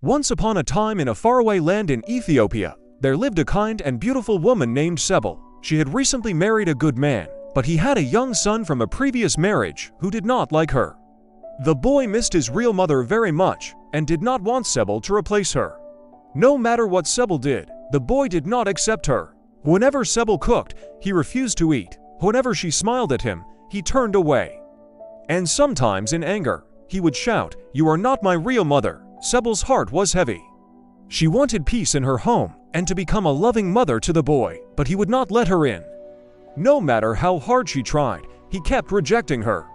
Once upon a time in a faraway land in Ethiopia, there lived a kind and beautiful woman named Seble. She had recently married a good man, but he had a young son from a previous marriage who did not like her. The boy missed his real mother very much and did not want Seble to replace her. No matter what Seble did, the boy did not accept her. Whenever Seble cooked, he refused to eat. Whenever she smiled at him, he turned away. And sometimes in anger, he would shout, "You are not my real mother." Seble's heart was heavy. She wanted peace in her home and to become a loving mother to the boy, but he would not let her in. No matter how hard she tried, he kept rejecting her.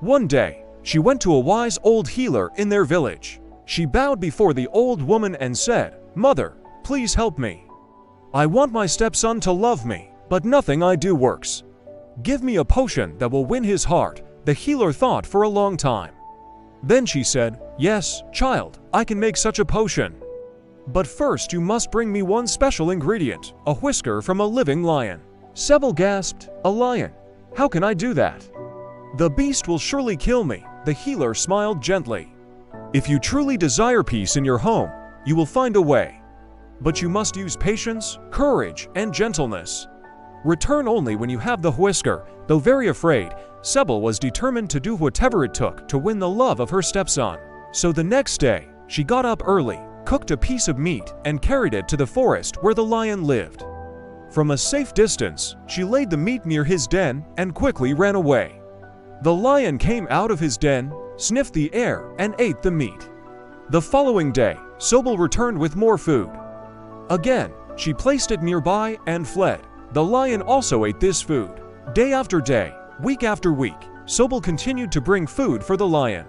One day, she went to a wise old healer in their village. She bowed before the old woman and said, "Mother, please help me. I want my stepson to love me, but nothing I do works. Give me a potion that will win his heart." The healer thought for a long time. Then she said, "Yes, child, I can make such a potion. But first you must bring me one special ingredient, a whisker from a living lion." Seble gasped, "A lion? How can I do that? The beast will surely kill me." The healer smiled gently. "If you truly desire peace in your home, you will find a way. But you must use patience, courage, and gentleness. Return only when you have the whisker." Though very afraid, Seble was determined to do whatever it took to win the love of her stepson. So the next day, she got up early, cooked a piece of meat, and carried it to the forest where the lion lived. From a safe distance, she laid the meat near his den and quickly ran away. The lion came out of his den, sniffed the air, and ate the meat. The following day, Seble returned with more food. Again, she placed it nearby and fled. The lion also ate this food. Day after day, week after week, Seble continued to bring food for the lion.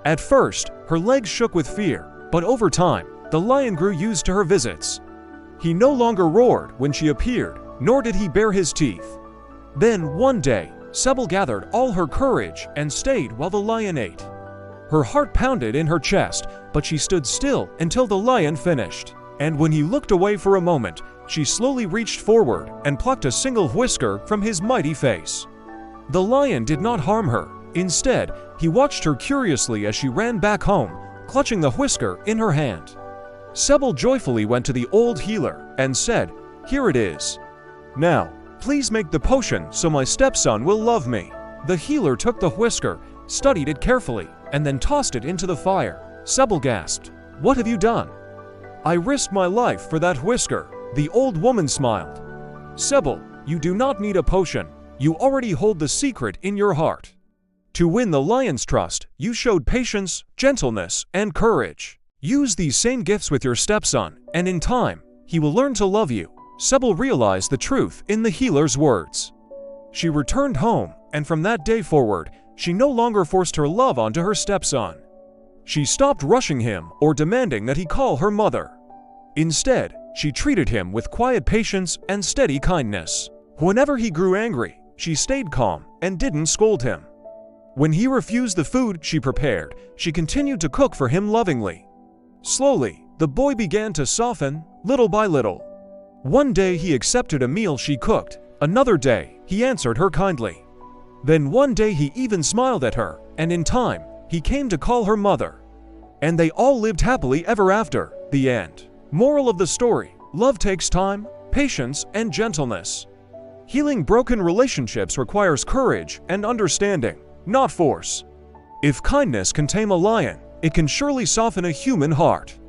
At first, her legs shook with fear, but over time, the lion grew used to her visits. He no longer roared when she appeared, nor did he bare his teeth. Then, one day, Seble gathered all her courage and stayed while the lion ate. Her heart pounded in her chest, but she stood still until the lion finished. And when he looked away for a moment, she slowly reached forward and plucked a single whisker from his mighty face. The lion did not harm her. Instead, he watched her curiously as she ran back home, clutching the whisker in her hand. Seble joyfully went to the old healer and said, "Here it is. Now, please make the potion so my stepson will love me." The healer took the whisker, studied it carefully, and then tossed it into the fire. Seble gasped, "What have you done?" "I risked my life for that whisker." The old woman smiled. "Seble, you do not need a potion. You already hold the secret in your heart. To win the lion's trust, you showed patience, gentleness, and courage. Use these same gifts with your stepson, and in time, he will learn to love you." Seble realized the truth in the healer's words. She returned home, and from that day forward, she no longer forced her love onto her stepson. She stopped rushing him or demanding that he call her mother. Instead, she treated him with quiet patience and steady kindness. Whenever he grew angry, she stayed calm and didn't scold him. When he refused the food she prepared, she continued to cook for him lovingly. Slowly, the boy began to soften, little by little. One day he accepted a meal she cooked. Another day, he answered her kindly. Then one day he even smiled at her, and in time, he came to call her mother. And they all lived happily ever after. The end. Moral of the story: love takes time, patience, and gentleness. Healing broken relationships requires courage and understanding, not force. If kindness can tame a lion, it can surely soften a human heart.